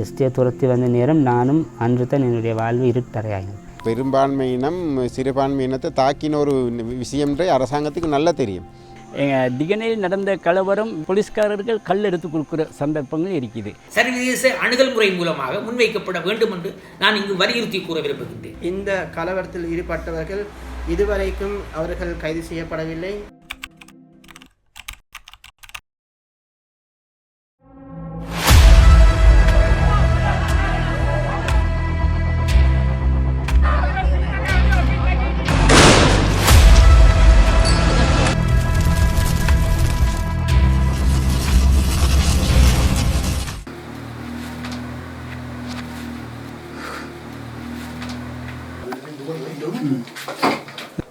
Yesterday துரத்தி வந்த நேரம் நானும் அன்று தான் என்னுடைய வாழ்வு இருட்டறையாயினது. பெரும்பான்மையினம் சிறுபான்மையினத்தை தாக்கின ஒரு விஷயம்ன்றே அரசாங்கத்துக்கு நல்லா தெரியும். திகனையில் நடந்த கலவரம் போலீஸ்காரர்கள் கல் எடுத்து கொடுக்குற சந்தர்ப்பங்கள் இருக்குது. சர்வதேச அணுகல் முறை மூலமாக முன்வைக்கப்பட வேண்டும் என்று நான் இங்கு வலியுறுத்தி கூற விரும்புகின்றேன். இந்த கலவரத்தில் ஈடுபட்டவர்கள் இதுவரைக்கும் அவர்கள் கைது செய்யப்படவில்லை.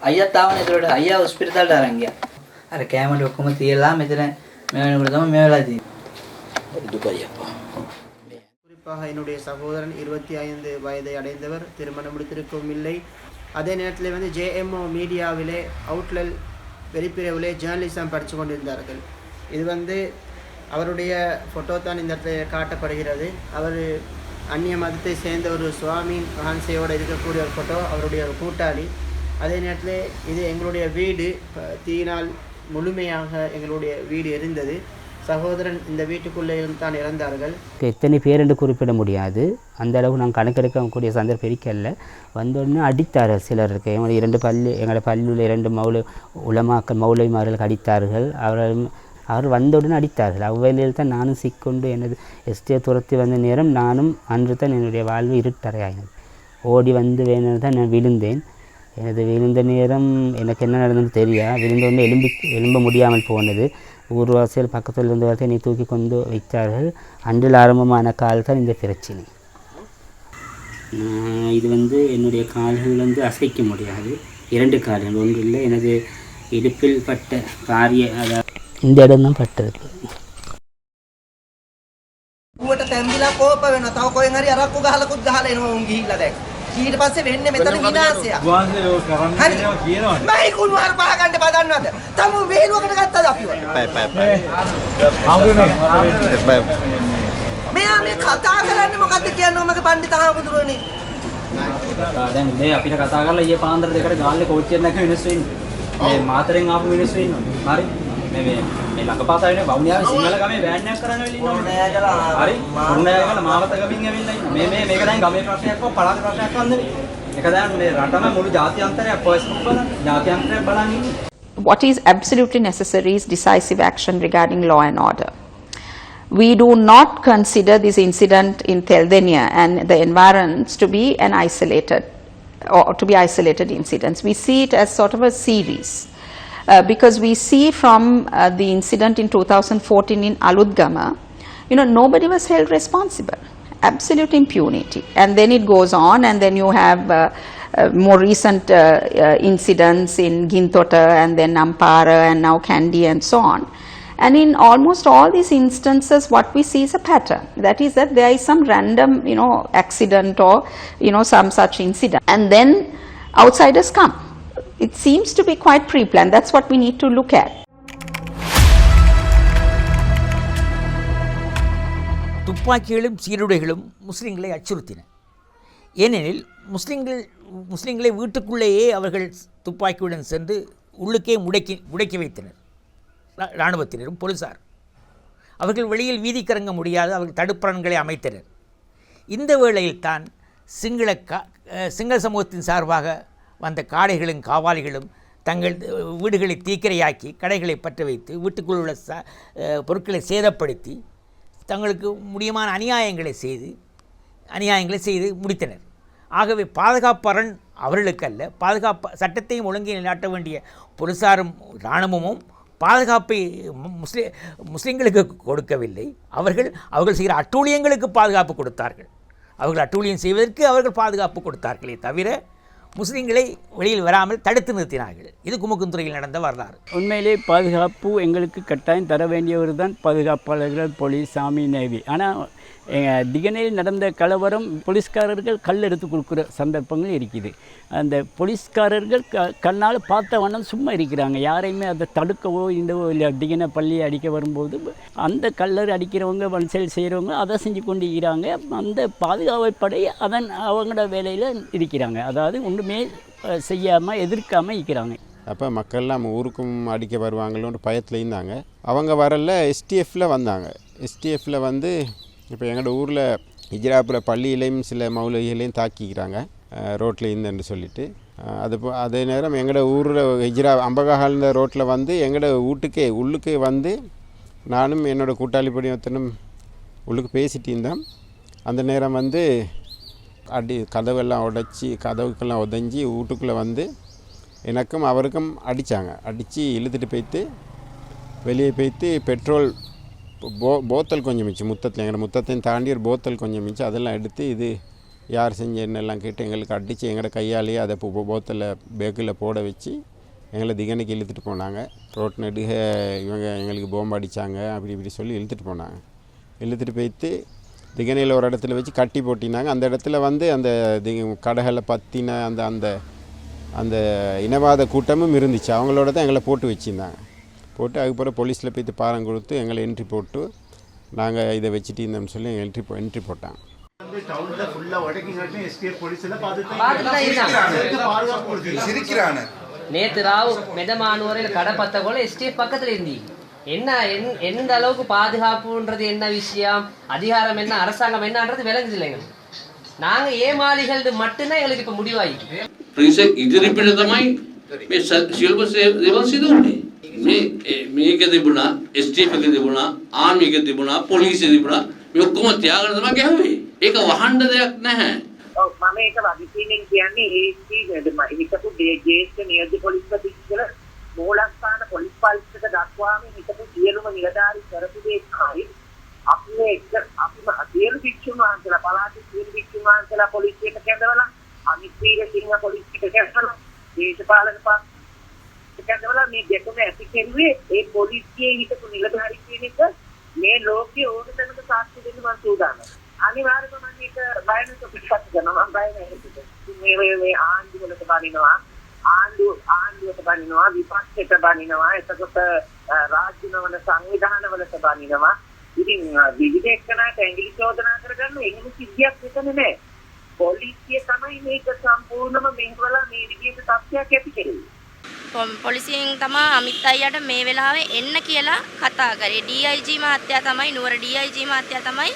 අයියා තාම නේද අයියා හොස්පිටල් අරන් ගියා. අර කැමරේ ඔක්කොම තියලා මෙතන මේ වෙනකොට තමයි මේ වෙලා තියෙන්නේ. දුකයි අප්පා. குறிப்பாக என்னுடைய சகோதரன் 25 வயதை அடைந்தவர், திருமணம் முடித்திருக்கவும் இல்லை. அதே நேரத்தில் வந்து ஜேஎம்ஓ மீடியாவிலே அவுட்லெல் வெளிப்பிரிவிலே ஜேர்னலிசம் படித்து கொண்டிருந்தார்கள். இது வந்து அவருடைய ஃபோட்டோ தான் இந்த இடத்துல காட்டப்படுகிறது. அவர் அந்நிய மதத்தை சேர்ந்த ஒரு சுவாமி மகான்சையோடு இருக்கக்கூடிய ஒரு ஃபோட்டோ, அவருடைய ஒரு கூட்டாளி. அதே நேரத்தில் இது எங்களுடைய வீடு தீயினால் முழுமையாக எங்களுடைய வீடு எரிந்தது. சகோதரன் இந்த வீட்டுக்குள்ளே தான் இறந்தார்கள். எத்தனை பேர் என்று குறிப்பிட முடியாது, அந்த அளவு நாங்கள் கணக்கெடுக்கக்கூடிய சந்தர்ப்பம் இருக்கல. வந்தோடனே அடித்தார்கள் சிலருக்கு. எங்களோட பள்ளியில் 2 மௌலவிமார்கள் அடித்தார்கள். அவர் வந்தவுடன் அடித்தார்கள். அவ்வேளையில் தான் நானும் சிக்கொண்டு எனது எஸ்டே துரத்தி வந்த நேரம் நானும் அன்று தான் என்னுடைய வாழ்வு இருட்டறையாயினது. ஓடி வந்து வேணும் தான் நான் விழுந்தேன். எனது விழுந்த நேரம் எனக்கு என்ன நடந்ததுன்னு தெரியா. விழுந்தோடனே எழும்ப முடியாமல் போனது. ஊர்வாசியில் பக்கத்தில் இருந்து வரத்தை என்னை தூக்கி கொண்டு வைத்தார்கள். அன்றில் ஆரம்பமான கால் தான் இந்த பிரச்சனை. இது வந்து என்னுடைய கால்கள் வந்து அசைக்க முடியாது. 2 கால்கள், ஒன்று இல்லை. எனது இடுப்பில் பட்ட அதாவது இந்த இடம் தான் பட்டிருக்கு. ඌට තැම්බිලා කෝප වෙනවා. තව කොහෙන් හරි අරක්කු ගහලකුත් ගහලා එනවා උන් ගිහිල්ලා දැන්. ඊට පස්සේ වෙන්නේ මෙතන විනාශයක්. වාසේ ඔය කරන්නේ නේද කියනවා. මයි කුණු හර පහ ගන්න බදන්නවද? තම වේලුවකට ගත්තද අපිව? මෙයා මේ කතා කරන්නේ මොකද්ද කියන්නේ මගේ පඬිත හාමුදුරුවනේ. දැන් මේ අපිට කතා කරලා ඊයේ පාන්දර 2කට ගාල්ලේ කෝච්චියක් නැක වෙනස් වෙන්නේ. මේ මාතරෙන් ආපු වෙනස් වෙන්නේ. හරි. මේ ළඟපාතයිනේ වවුනියාවේ සිංහල ගමේ වෑන් එකක් කරන්න වෙලා ඉන්නවා. හරි. මොන්නෑගල මාවත ගමින් ඇවිල්ලා ඉන්නවා. මේක දැන් ගමේ ප්‍රශ්නයක් ව පළාතේ ප්‍රශ්නයක් වත් නෙවෙයි. ඒක දැන් මේ රටම මුළු ජාත්‍යන්තරයක් පොයිස්කෝප් බලන්න. ජාත්‍යන්තරයක් බලන් ඉන්නේ. What is absolutely necessary is decisive action regarding law and order. We do not consider this incident in Teldenia and the environs to be isolated incidents. We see it as sort of a series. Because we see from the incident in 2014 in Aludgama, nobody was held responsible. Absolute impunity. And then it goes on, and then you have more recent incidents in Gintota and then Nampara and now Kandy and so on. And in almost all these instances, what we see is a pattern. That is that there is some random, accident or, some such incident. And then outsiders come. It seems to be quite pre-planned. That's what we need to look at. துப்பாக்கிகளும் சீருடைகளும் முஸ்லிம்களை அச்சுறுத்தின. ஏனெனில் முஸ்லிம்களை வீட்டுக்குள்ளேயே அவர்கள் துப்பாக்கியுடன் சென்று உள்ளுக்கே முடக்கி வைத்தனர். இராணுவத்தினரும் போலீசார் அவர்கள் வெளியில் வீதிக்கிறங்க முடியாது. அவர்கள் தடுப்பரன்களை அமைத்தனர். இந்த வேளையில் தான் சிங்கள சமூகத்தின் சார்பாக வந்த காடைகளும் காவாலிகளும் தங்கள் வீடுகளை தீக்கிரையாக்கி கடைகளை பற்ற வைத்து வீட்டுக்குள் உள்ள பொருட்களை சேதப்படுத்தி தங்களுக்கு முடியுமான அநியாயங்களை செய்து முடித்தனர். ஆகவே பாதுகாப்பரண் அவர்களுக்கல்ல, சட்டத்தையும் ஒழுங்கை நிலைநாட்ட வேண்டிய போலீசாரும் இராணுவமும் பாதுகாப்பை முஸ்லீம்களுக்கு கொடுக்கவில்லை. அவர்கள் செய்கிற அட்டூழியங்களுக்கு பாதுகாப்பு கொடுத்தார்கள். அவர்கள் அட்டூழியம் செய்வதற்கு அவர்கள் பாதுகாப்பு கொடுத்தார்களே தவிர முஸ்லீம்களை வெளியில் வராமல் தடுத்து நிறுத்தினார்கள். இது குமுக்குந்துறையில் நடந்த வரலாறு. உண்மையிலே பாதுகாப்பு எங்களுக்கு கட்டாயம் தர வேண்டியவர் தான் பாதுகாப்பாளர்கள், போலீஸ், ஆர்மி, நேவி. ஆனால் திகனையில் நடந்த கலவரம் போலீஸ்காரர்கள் கல் எடுத்து கொடுக்குற சந்தர்ப்பங்கள் இருக்குது. அந்த போலீஸ்காரர்கள் கண்ணால் பார்த்த வண்ணம் சும்மா இருக்கிறாங்க. யாரையுமே அதை தடுக்கவோ இல்லை திகனை பள்ளியை அடிக்க வரும்போது அந்த கல்லர் அடிக்கிறவங்க வன்செயல் செய்கிறவங்க அதை செஞ்சு கொண்டு இருக்கிறாங்க. அந்த பாதுகாப்பு படை அவங்களோட வேலையில் இருக்கிறாங்க. அதாவது ஒன்றுமே செய்யாமல் எதிர்க்காமல் இருக்கிறாங்க. அப்போ மக்கள்லாம் ஊருக்கும் அடிக்க வருவாங்களோன்னு பயத்தில் இருந்தாங்க. அவங்க வரல எஸ்டிஎஃப்பில் வந்தாங்க. எஸ்டிஎஃப்பில் வந்து இப்போ எங்களோட ஊரில் ஹிஜ்ராபுர பள்ளியிலையும் சில மௌலவிகளையும் தாக்கிக்கிறாங்க ரோட்டில் இருந்துன்னு சொல்லிட்டு. அதே நேரம் எங்களோட ஊரில் ஹிஜ்ரா அம்பகாஹால்ந்த ரோட்டில் வந்து எங்களோட உள்ளுக்கே வந்து நானும் என்னோடய கூட்டாளி படிவத்தனும் உள்ளுக்கு பேசிட்டு இருந்தோம். அந்த நேரம் வந்து கதவெல்லாம் கதவுக்கெல்லாம் உதஞ்சி வீட்டுக்குள்ளே வந்து எனக்கும் அவருக்கும் அடித்து இழுத்துட்டு போய்த்து வெளியே போய்த்து பெட்ரோல் போத்தல் கொஞ்சம் மிச்சு முத்தத்தில் எங்களோட முத்தத்தையும் தாண்டி ஒரு போத்தல் கொஞ்சம் மிச்சு அதெல்லாம் எடுத்து இது யார் செஞ்ச என்னெல்லாம் கேட்டு எங்களுக்கு அடித்து எங்களோட கையாலேயே அதை போத்தலில் பேக்கில் போட வச்சு எங்களை திகனைக்கு இழுத்துட்டு போனாங்க. ரோட் நடுக இவங்க எங்களுக்கு போம்பு அடித்தாங்க இப்படி சொல்லி இழுத்துட்டு போனாங்க. இழுத்துட்டு போய்த்து திகனையில் ஒரு இடத்துல வச்சு கட்டி போட்டினாங்க. அந்த இடத்துல வந்து அந்த கடைகளை பற்றின அந்த அந்த இனவாத கூட்டமும் இருந்துச்சு. அவங்களோட தான் எங்களை போட்டு வச்சுருந்தாங்க. போட்டு அதுக்கப்புறம் போலீஸில் போய்த்து பாரம் கொடுத்து எங்களை என்ட்ரி போட்டு நாங்கள் இதை வச்சுட்டு இருந்தோம்னு சொல்லி என்ட்ரி போட்டாங்க. நேற்று ராவ் மெதமானூரில் கடை பத்த போல எஸ்டிஎஃப் பக்கத்தில் இருந்தீங்க. எந்த அளவுக்கு பாதுகாப்புன்றது என்ன விஷயம், அதிகாரம் என்ன, அரசாங்கம் என்னன்றது விளங்குது இல்லைங்க. நாங்கள் ஏமாளிகள் மட்டும்தான் எங்களுக்கு இப்போ முடிவாயிருக்கு. ඉදිරිපිට තමයි මේ ශිල්ප දේවල් සිදු වුණේ. මේක තිබුණා, STF එක තිබුණා, ආර්මි එක තිබුණා, පොලිසිය තිබුණා. මේ ඔක්කොම තියාගෙන තමයි ගැහුවේ. ඒක වහන්න දෙයක් නැහැ. ඔව් මම ඒක වගකීමෙන් කියන්නේ හිටපු ජේෂ්ඨ නියෝජ්‍ය පොලිස්පති කියලා මූලස්ථාන පොලිස් පාලිතක දක්වාම හිටපු සියලුම නිලධාරී කරපු දේ තමයි අපි සියලු භික්ෂුන් වහන්සේලා පළාතේ සියලු භික්ෂුන් වහන්සේලා පොලිසියට කැඳවලා අනිත් සිංහ පොලිසියට කැඳවලා දේශපාලන පක්ෂ කැඳවලා මේ දෙකම ඇති කෙරුවේ ඒ පොලිසියේ හිටපු නිලධාරී කියන එක මේ ලෝකයේ ඕන තැනක සාක්ෂි දෙන්න මම සූදානම්යි. අනිවාර්යයෙන්ම මම මේක බය නැතුව පිටපත් කරනවා. මම බය නැහැ. මේ ආණ්ඩුවලට බනිනවා, ආණ්ඩුවට බනිනවා, විපක්ෂයට බනිනවා, එතකොට රාජ්‍ය නවන සංවිධානවලට බනිනවා. ඉතින් විවිධ එක්කනට ඇඟිලි චෝදනා කරගන්න එහෙම සිද්ධියක් මෙතන නැහැ. පොලිසිය තමයි මේක සම්පූර්ණම මෙහෙवला මේ විදිහට තත්ත්වයක් ඇති කෙරුවේ. පොලිසියෙන් තමයි අමිත් අයියට මේ වෙලාවේ එන්න කියලා කතා කරේ. DIG මහත්තයා තමයි නුවර DIG මහත්තයා තමයි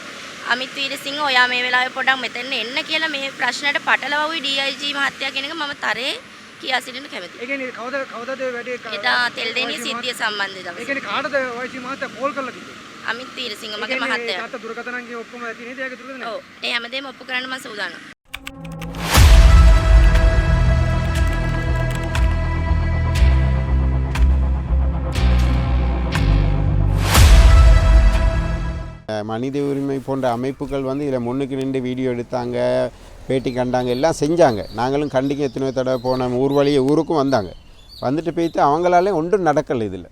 අමිත් වීරසිංහ ඔයා මේ වෙලාවේ පොඩක් මෙතන එන්න කියලා මේ ප්‍රශ්නයට පටලවුයි DIG මහත්තයා කියන එක මම තරේ කියා සිටින්න කැමතියි. ඒ කියන්නේ කවදාද වැඩේ එදා තෙල්දෙණිය සිද්ධිය සම්බන්ධව. ඒ කියන්නේ කාටද වයිසි මහත්තයා කෝල් කරලා කිව්වේ? අමිත් වීරසිංහ මගේ මහත්තයා. ඒකට දුරකථන අංගය ඔක්කොම ඇති නේද? ඒකේ දුරකථන. ඔව්. ඒ හැමදේම ඔප්පු කරන්න මම සූදානම්. மனித உரிமை போன்ற அமைப்புகள் வந்து இதில் முன்னுக்கு நின்று வீடியோ எடுத்தாங்க, பேட்டி கண்டாங்க, எல்லாம் செஞ்சாங்க. நாங்களும் கண்டிக்க எத்தனை தடவை போனோம். ஊர் வழியே ஊருக்கும் வந்தாங்க. வந்துட்டு போய்த்து அவங்களாலே ஒன்றும் நடக்கலை. இதில்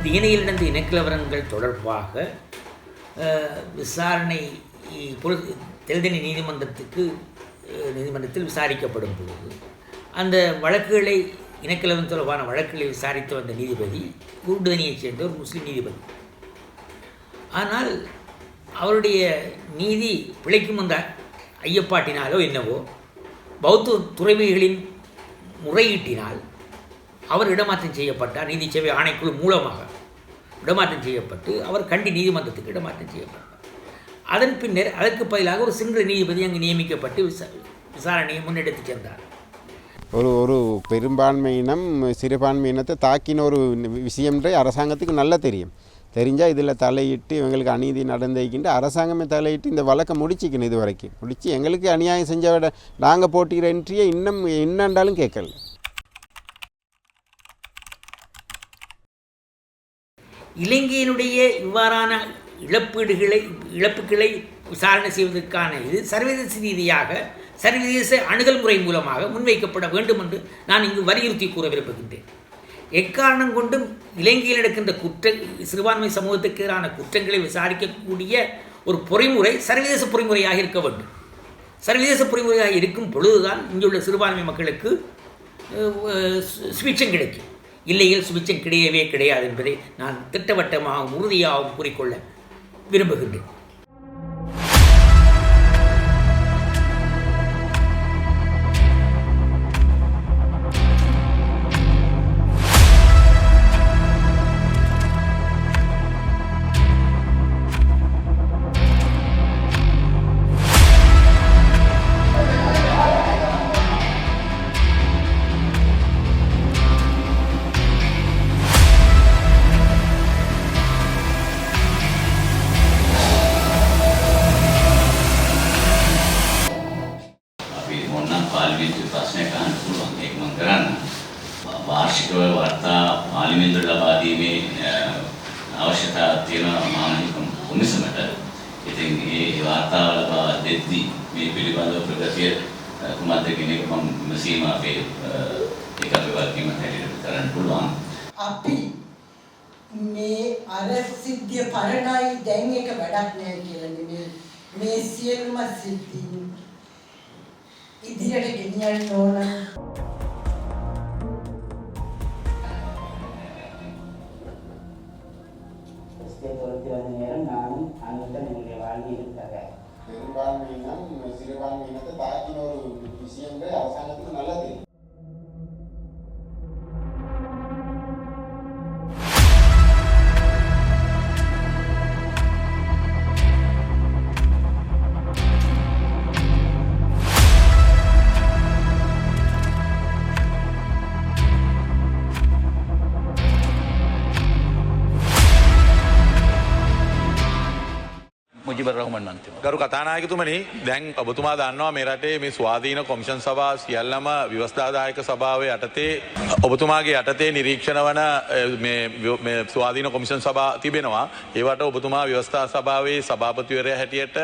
திகனையில் நடந்த இனக்கலவரங்கள் தொடர்பாக விசாரணை தெல்தெனி நீதிமன்றத்தில் விசாரிக்கப்படும் பொழுது அந்த வழக்குகளை இனக்கலவரம் தொடர்பான வழக்குகளை விசாரித்து வந்த நீதிபதி கூடுதனியைச் சேர்ந்த ஒரு முஸ்லீம் நீதிபதி. ஆனால் அவருடைய நீதி பிழைக்கும் அந்த ஐயப்பாட்டினாலோ என்னவோ பௌத்த துறவிகளின் முறையீட்டினால் அவர் இடமாற்றம் செய்யப்பட்டார். நீதி சேவை ஆணைக்குழு மூலமாக இடமாற்றம் செய்யப்பட்டு அவர் கண்டி நீதிமன்றத்துக்கு இடமாற்றம் செய்யப்பட்டார். அதன் பின்னர் அதற்கு பதிலாக ஒரு சிங்கள நீதிபதி அங்கு நியமிக்கப்பட்டு விசாரணையை முன்னெடுத்து சென்றார். ஒரு பெரும்பான்மையினம் சிறுபான்மையினத்தை தாக்கின ஒரு விஷயம்ன்றே அரசாங்கத்துக்கு நல்லா தெரிஞ்சால் இதில் தலையிட்டு இவங்களுக்கு அநீதி நடந்திருக்கின்ற அரசாங்கமே தலையிட்டு இந்த வழக்கை முடிச்சிக்கணும். இது வரைக்கும் முடித்து எங்களுக்கு அநியாயம் செஞ்ச விட நாங்கள் போட்டிக்கிற என்ட்ரியை இன்னும் என்னண்டாலும் கேட்கல. இலங்கையினுடைய இவ்வாறான இழப்புகளை விசாரணை செய்வதற்கான இது சர்வதேச ரீதியாக சர்வதேச அணுகல் முறை மூலமாக முன்வைக்கப்பட வேண்டும் என்று நான் இங்கு வலியுறுத்தி கூற விரும்புகின்றேன். எக்காரணம் கொண்டும் இலங்கையில் நடக்கின்ற சிறுபான்மை சமூகத்துக்கு எதிரான குற்றங்களை விசாரிக்கக்கூடிய ஒரு பொறிமுறை சர்வதேச பொறிமுறையாக இருக்க வேண்டும். சர்வதேச பொறிமுறையாக இருக்கும் பொழுதுதான் இங்குள்ள சிறுபான்மை மக்களுக்கு சுபிட்சம் கிடைக்கும். இல்லையில் சுபிட்சம் கிடையவே கிடையாது என்பதை நான் திட்டவட்டமாக உறுதியாகவும் கூறிக்கொள்ள விரும்புகின்றேன். වාර්ෂිකව වාර්තා පාර්ලිමේන්තුවට ලබා දීමේ අවශ්‍යතාවයක් තියෙනවා මානසික කොමිසමට. ඉතින් මේ වාර්තාව ලබා දෙද්දී මේ පිළිබඳව ප්‍රගතිය කුමක්ද කියන එක මම විමසීම අපේ ඒක අපේ වගකීමක් හැටියට කරන්න පුළුවන්. අපි මේ අර සිද්ධිය පරණයි දැන් එක වැඩක් නෑ කියලා නෙමෙයි. මේ සියලුම සිද්ධි ඉදිරියට ගෙනියන්න ඕන. நானும் அங்குதான் என்னுடைய வாழ்வில் இருக்காங்க. பெரும்பான்மையினம் சிறுபான்மையினத்தை தாக்கின ஒரு விஷயங்கள் அரசாங்கத்துக்கு நல்லா தெரியும். ගරු කතානායකතුමනි, දැන් ඔබතුමා දන්නවා මේ රටේ මේ ස්වාධීන කොමිෂන් සභා සියල්ලම ව්‍යවස්ථාදායක සභාවේ යටතේ ඔබතුමාගේ යටතේ නිරීක්ෂණ වන මේ ස්වාධීන කොමිෂන් සභා තිබෙනවා. ඒවට ඔබතුමා ව්‍යවස්ථා සභාවේ සභාපතිවරයා හැටියට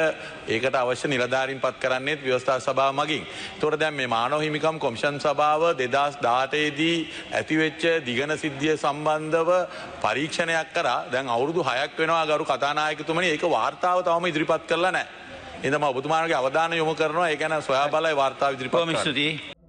ඒකට අවශ්‍ය නිලධාරීන් පත් කරන්නේත් ව්‍යවස්ථා සභාව මගින්. ඒතකොට දැන් මේ මානව හිමිකම් කොමිෂන් සභාව 2018 දී ඇතිවෙච්ච දිගන සිද්ධිය සම්බන්ධව පරීක්ෂණයක් කරා. දැන් අවුරුදු 6ක් වෙනවා ගරු කතානායකතුමනි. ඒක වාර්තාව තවම ඉදිරිපත් කරලා නැහැ. එදම ඔබතුමාගේ අවධානය යොමු කරනවා. ඒ ගැන සොයා බලයි වාර්තාව ඉදිරිපත් කරන්න.